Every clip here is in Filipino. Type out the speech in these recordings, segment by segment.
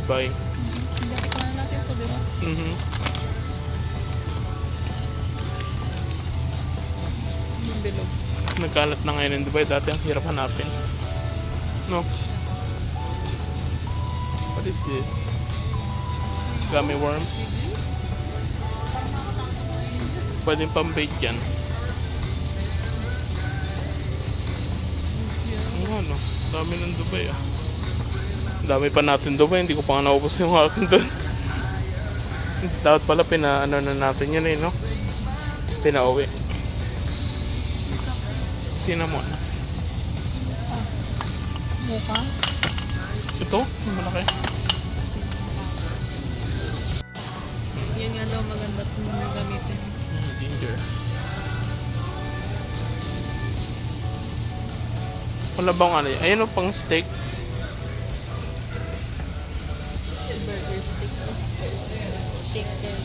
Dubai. Hindi na natin ito, di ba? Yung bilog. Nagkalat na ngayon in Dubai. Dati ang hirap hanapin. No? What is this? Gummy worm? Pwedeng pang-bake yan. Ano? Dami ng Dubai ah. Dami pa natin Dubai. Hindi ko pa nga naubos yung akin doon. Dapat pala pina-ano na natin yun eh, no? Pinauwi. Cinnamon. Mukha? Ito? Yung malaki. Yan nga daw maganda itong gamitin. Ginger. Wala bang ano yun? Ayun o, pang steak. Burger stick. Stick yan.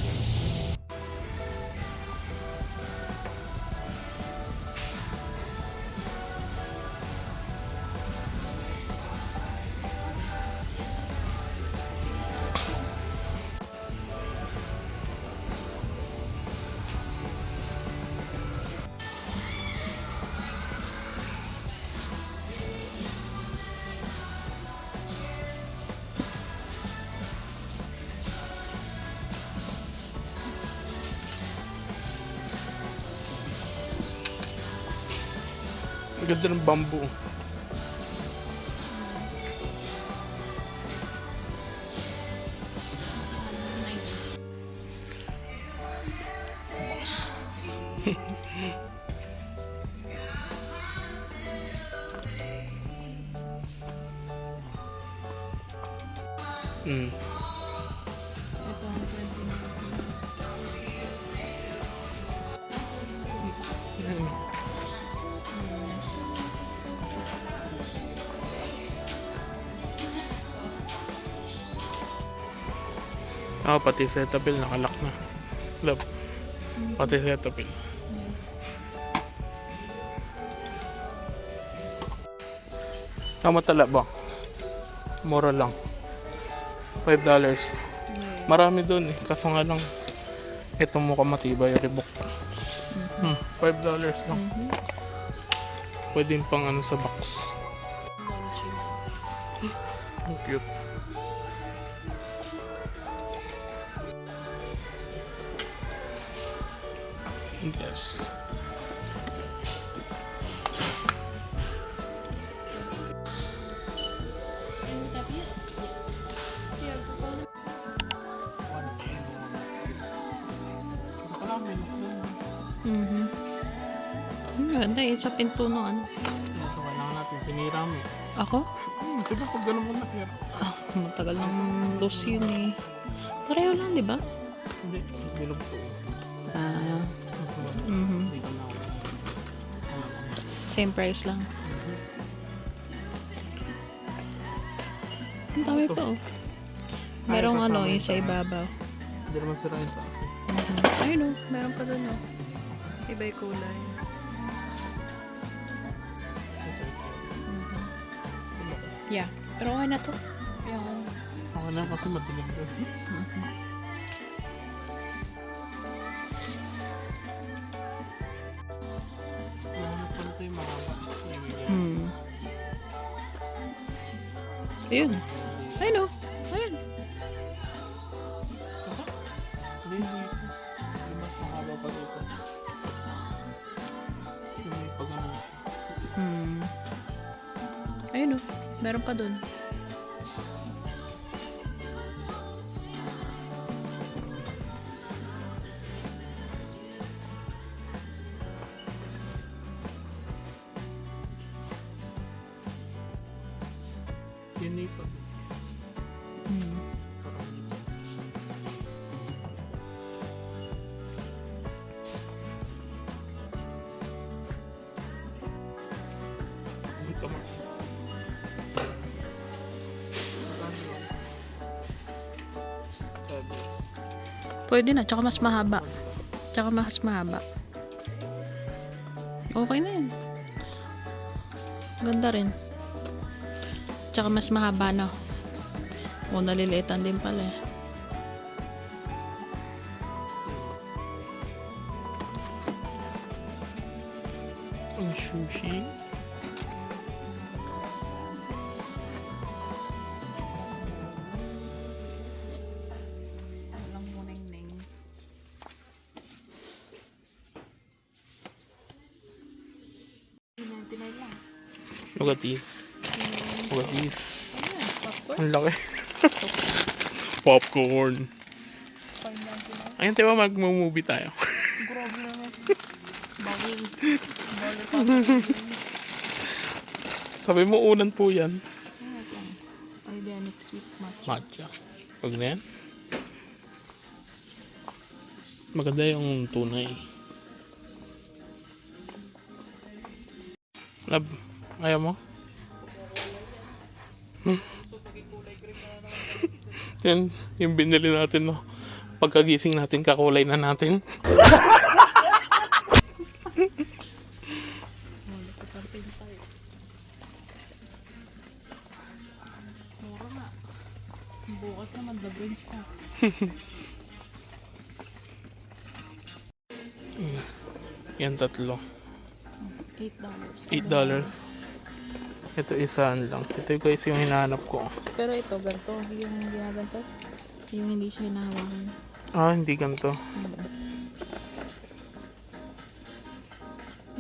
Ang ganda ng bamboo. Ito ang pwede natin. Pati Cetaphil nakalak na. Love. Pati Cetaphil. Tama tala ba? Mura lang. $5. Marami doon eh. Kaso nga lang, ito mukhang matibay. Reebok. $5 lang. Pwede pang ano sa box. Ang cute. Yes. Ganda eh, sa pinto no ano. Ito kailangan natin. Sinira mo eh. Ako? Diba pag ganun mo nasira? Matagal ng loose yun eh. Pareho lang, di ba? Hindi. Bilog to. Hindi ko na. Same price lang. Ang dami pa oh. Merong Ay, ano, kasama yung sa yung ibabaw. Hindi naman sira yung taas eh. Ayun oh, meron pa dun oh. Iba yung kulay. Yeah, pero okay na to. Yung Ako na kasi madilim doon. Ano pa ito yung mahaba? Ayun. Ayun oh. Ayun. Hindi dito. Hindi mas mahaba pa dito. Yung may pag ano. Ayun oh. Meron pa dun. Yun na ito. Ito mo. Pwede na, tsaka mas mahaba. Tsaka mas mahaba. Okay na yun. Ganda rin. Tsaka mas mahaba, no? O, naliliitan din pala eh. Ang sushi. Walang muneng-neng. Look at this. Look at this. Ayan, popcorn. Ang laki. Popcorn. Ayun, diba mag-movie tayo? Grabe naman. Bawal. Bawal pa. Sabi mo, unan po yan. Organic sweet matcha. Matcha. Huwag na yan. Maganda yung tunay. Lab, ayaw mo? Yan, yung binili natin, no? Pagkagising natin, kakulay na natin. Mura nga. Bukas naman, the brunch pa. Yan, tatlo. $8. $8. Ito isaan lang. Ito guys yung hinahanap ko. Pero ito, ganito. Yung ginaganto. Yung hindi siya hinahawakan. Ah, hindi ganito.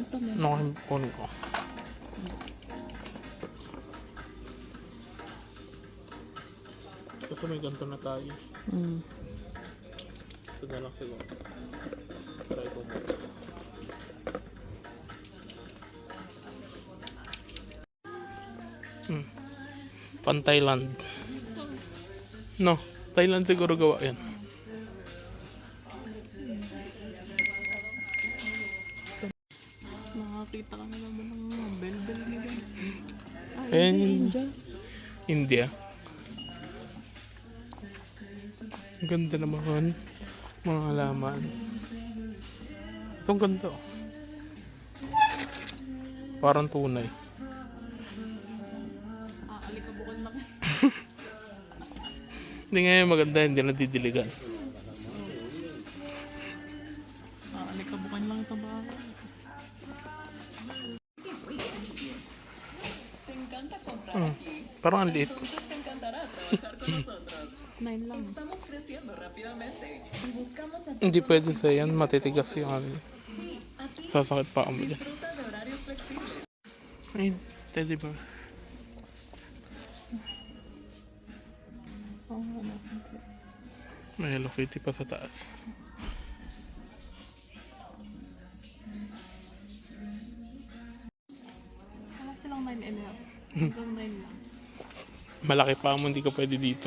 Ito na. Ano yung phone ko? Kasi may ganito na tayo. Ito na lang siguro. Try ko mo. Pan Thailand. No, Thailand siguro gawa yan. Nakakita ka na naman ng mga bell-bell nila. Ayan Hindi, yun. India. India. Ang ganda naman. Mga halaman. Itong ganda. Oh. Parang tunay. Alikabukan lang. Hindi nga maganda, hindi na didiligan. Alikabukan lang ito ba? Parang ang liit. 9 lang. Estamos creciendo rápidamente y buscamos a Hindi pwede sa yan, matitigas yung ano. ti. Sasakit pa kami dyan. Disfruta de horarios flexibles. Ay, teddy bear. Ano. May Hello Kitty pa sa taas. Wala silang 9.5. Hanggang 9 lang. Malaki pa mo, hindi ka pwede dito.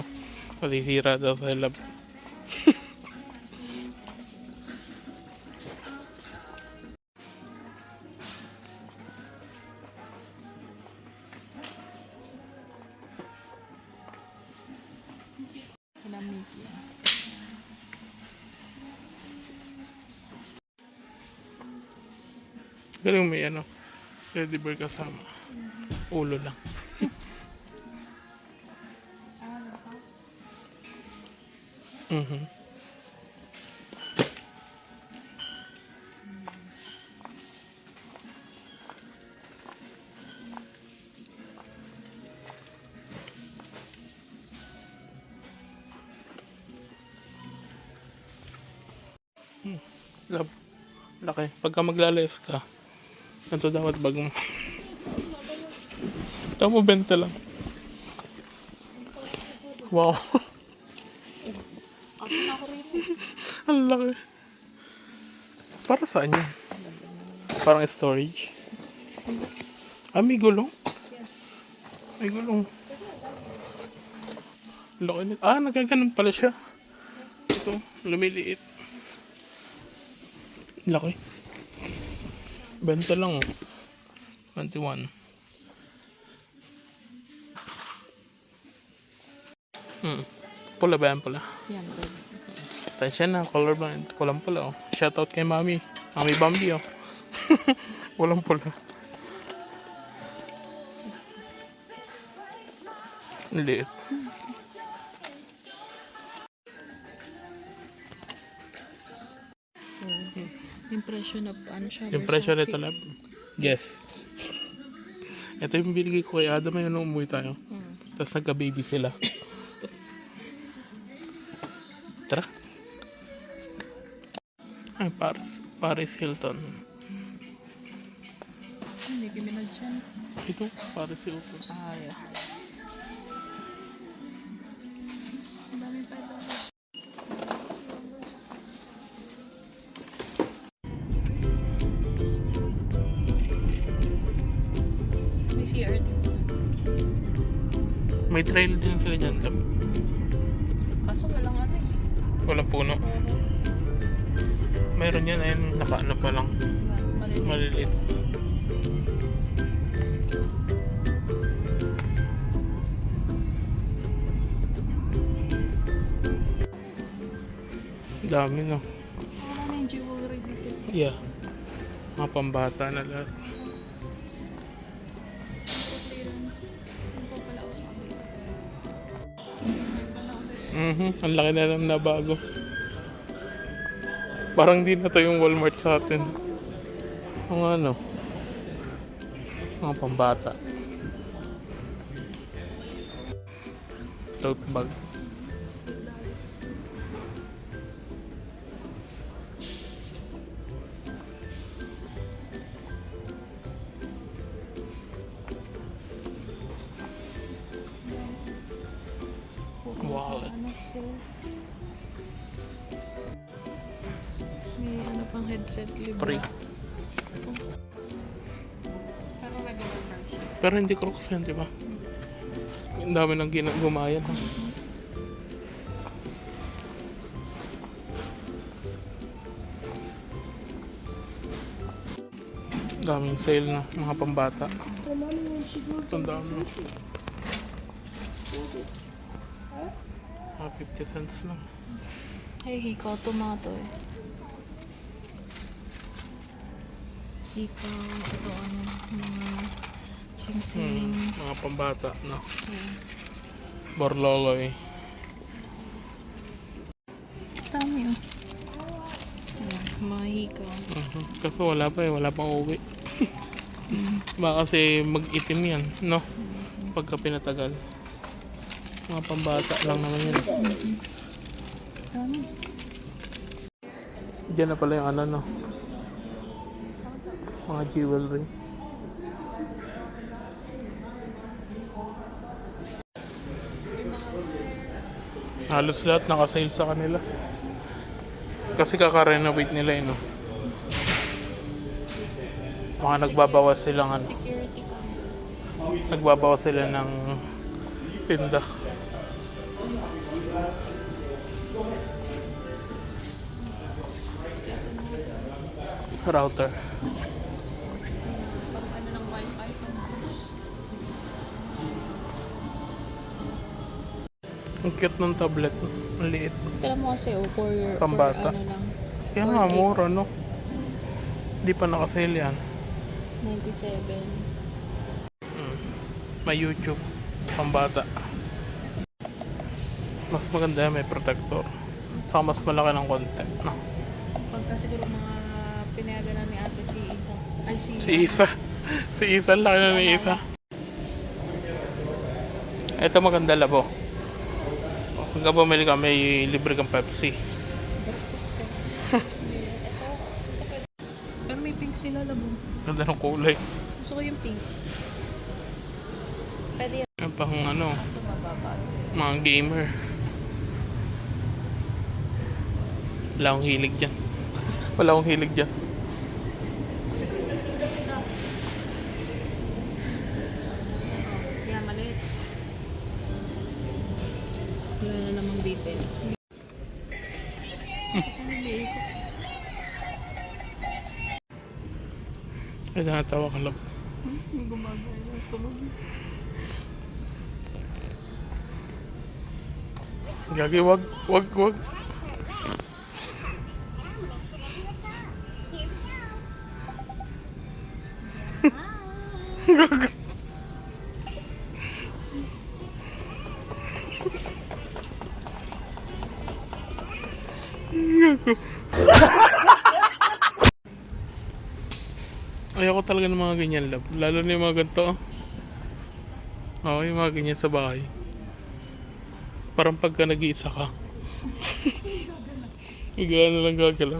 Kasi sira daw sa lab. Kinamiki. Galing may ano, teddy bear kasama. Ulo lang. Mhm. Lab. Laki. Pagka maglalayas ka, ganito dapat bag mo. Ito mo benta lang. Wow. Ako rito. Ang laki. Para saan yun? Parang storage. Ah, may gulong? May gulong. Laki nito. Ah, nagaganon pala siya. Ito, lumiliit. Laki. Benta lang oh. 21. Pula ba yan pula? Yan, red. Tansya na, colorblind. Pulang pula oh. Shoutout kay Mami. Mami Bambi oh. Pulang pula. Liit. Impression of ano siya. Impression Versace. ito lab. Yes. Ito yung binigay ko kay Adam yun nung umuwi tayo. Tapos nagka-baby sila. Tara. Ay, Paris Hilton. Nicki Minaj yan. Ito, Paris Hilton. Ah, yeah. Ang dami pa ito. May CR dito. May trail din sila dyan. Lab. Kaso walang ano eh. Walang puno. Mayroon yan, ayun, nakaano pa lang. Maliliit. Maliliit. Dami, no? Wala na yung jewelry dito. Yeah. Mga pambata na lahat. Clearance. Ano pa pala ako sa kabila? Ang laki na lang na bago. Parang di na to yung Walmart sa atin. Ang ano? Mga pambata. Tote bag. Wallet. Ano, sale. May ano pang headset libre. Free. Pero regular price. Pero hindi crooks yan, di ba? Ang dami nang gumayan. Ha? Daming sale na mga pambata. Ang dami. Mga 50 cents na. Ay, hikaw tomato eh. Hikaw, ito ano, mga sing-sing. Mga pambata, no? Yeah. Borloloy. Dami oh. Ayan, mga hikaw. Kaso wala pa eh, wala pang uwi. Baka kasi mag-itim yan, no? Pagka pinatagal. Mga pambata lang naman yun. Dami. Diyan na pala yung ano, no? Mga jewelry. Halos lahat naka-sale sa kanila. Kasi kaka-renovate nila yun, no? Mga nagbabawas silang ano. Security cam. Nagbabawas sila ng tinda. Router. Parang ano ng wifi. Ang cute ng tablet. Ang liit. Kailan mo kasi for Pambata. ano lang. Yan nga, mura, no? Di pa nakasale yan. 97. May YouTube. Pambata. Mas maganda yan, may protector. Saka mas malaki ng content, no? Pagka siguro mga pinayagan na ni ate si Isa. Ay, si Si Isa. Si Isa, laki na ni Isa. Ito maganda labo. Pagka bumili ka, may libre kang Pepsi. Bastos ka. Pero may pink sila labong. Ganda ng kulay. Gusto ko yung pink. Pwede yun. Yan pang ano, Kaso mababa. mga gamer. Wala akong hilig dyan. Wala akong hilig dyan. Yan, maliit. Wala na namang detail. Ay, natawa ka lang. Hindi gumagaya na ito. Gagi, wag. Gagi. Ayoko talaga ng mga ganyan, love. Lalo na yung mga ganito. Oo, yung mga ganyan sa bahay. Parang pagka nag-iisa ka. Bigla na lang gagalaw.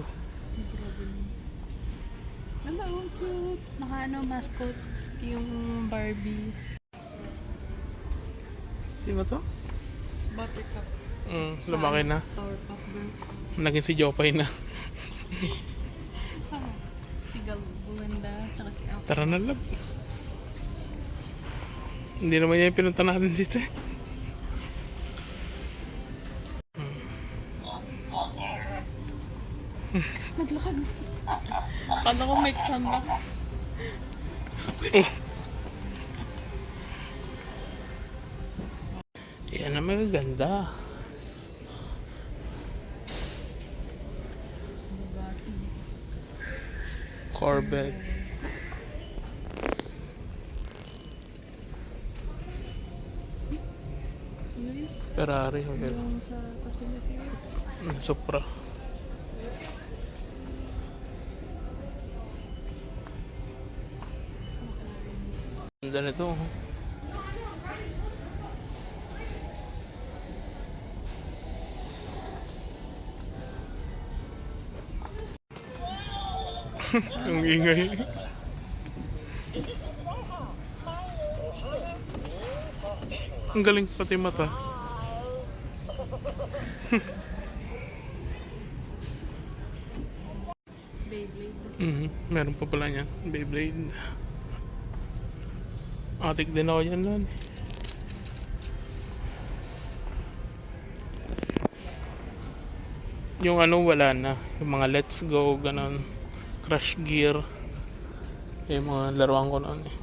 Ano, ang cute. Naka ano, mascot. Yung Barbie. Sino to? Buttercup. Lumaki na. Powerpuff Girls. Naging si Jopay na. Si Ganda, tsaka si Apple. Tara na, love. Hindi naman yan yung pinunta natin dito eh. Naglakad. Kala ko may sanda. Yan na magaganda. Corvette. Ferrari. Okay. Yung sa Pacific. Supra. Ganda nito. Ang ingay. Ang galing pati mata. Beyblade. Meron pa pala niyan. Beyblade. Atik din ako yan nun. Yung ano wala na. Yung mga Let's Go, ganon. Crush Gear. Yung mga laruan ko noon eh.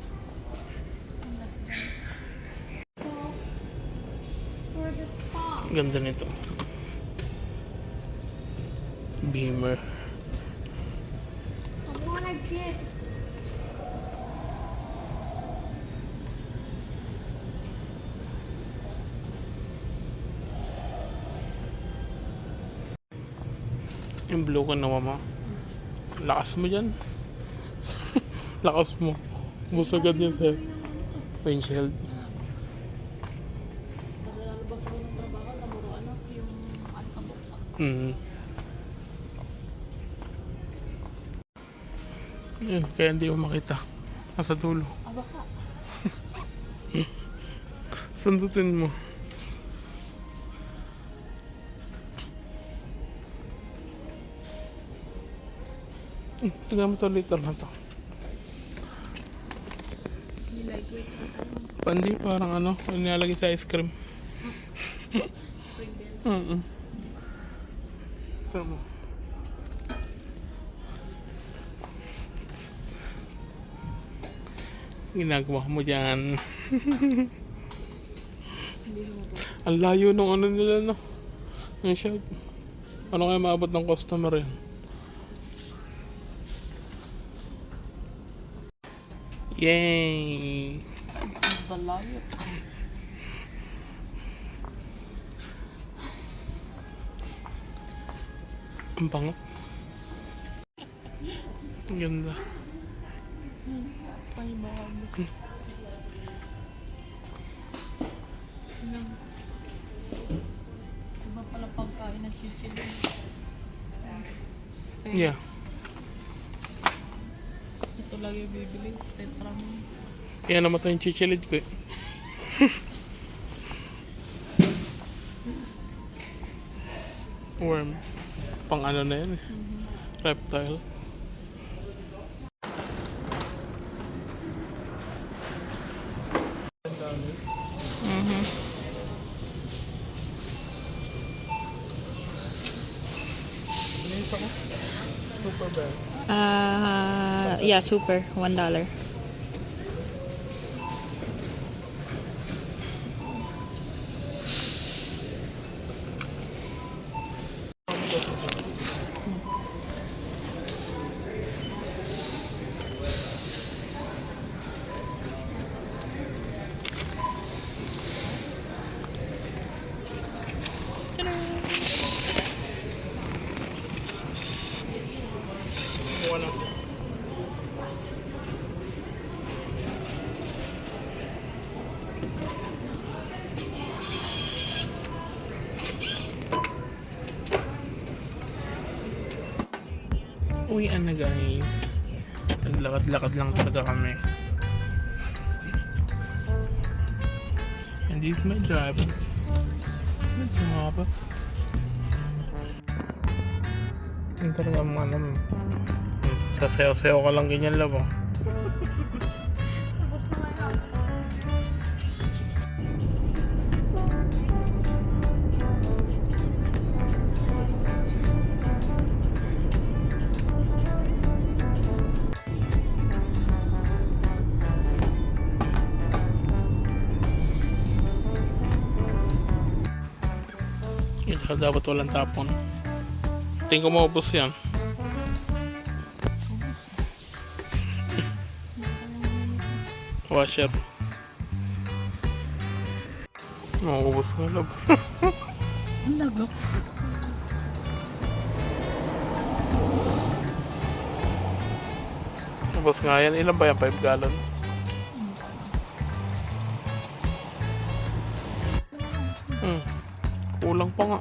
Ganda nito. Beamer. I wanna get. Yung blue ko na mama. Lakas mo dyan. Lakas mo. Busagad niya sa windshield. Kasi lalabas ako ng trabaho, namuruan ako yung alikabok. Yun, kaya hindi mo makita. Nasa dulo. Baka. Sundutin mo. Tignan mo to liter na to. Hindi lightweight. Pandi, parang ano, nilalagay sa ice cream. Spring bell. Ito mo. Ginagawa mo dyan. Hindi mo po. Ang layo nung ano nila, no? Yung shop. Ano kaya maabot ng customer yan? Yay! Ang layo. Ang bango. Ang ganda. Spiny ball. Iba pala pagkain ng chichili. Yeah. Ito lang yung bibili. Tetramin. Kaya namatay yung chichilid ko eh. Worm. Pang ano na yan eh. Reptile. Super bad. Yeah, super. $1. Wala. Uwian na guys. Naglakad-lakad lang talaga kami. And this is my job. It's my job. Yung talaga ano, sasayaw-sayaw ka lang ganyan lang oh. Ito dapat walang tapon. Tingin ko maubos yan. Washer. Maubos na lab. Ang lagok. Ubos nga yan. Ilan ba yan? 5 gallon? Kulang pa nga.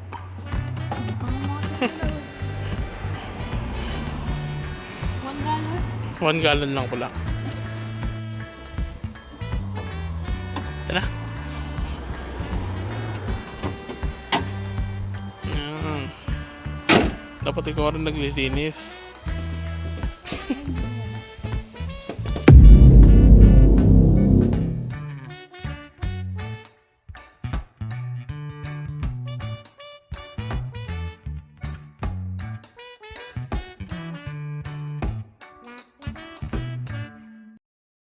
1 gallon lang pala. Tara. Yan. Dapat ikaw rin naglilinis.